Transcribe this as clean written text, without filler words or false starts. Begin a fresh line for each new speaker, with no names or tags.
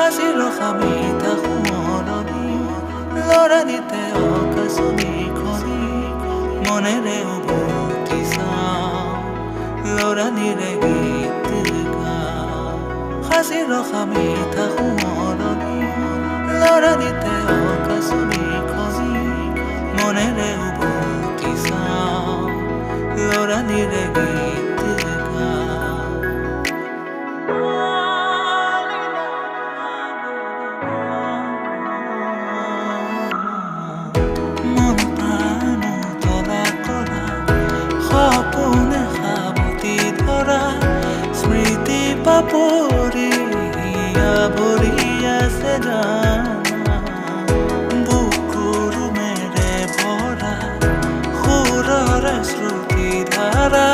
হাজিৰ খামি থাকো মৰণি লৰানিতে অকাশনি খনি মনেৰে উভতি চাওঁ লৰানিৰে গীত গাওঁ হাজিৰ খামি থাকো মৰণি লৰানিতে অকাশনি খনি মনেৰে উভতি চাওঁ লৰানিৰে গীত গাওঁ মন প্ৰাণ উতলা কৰা সপোনে সাৱটি ধৰা স্মৃতি পাপৰি আৱৰি আছে জানা বুকুৰ মেৰে ভৰা সুৰৰে শ্ৰুতি ধাৰা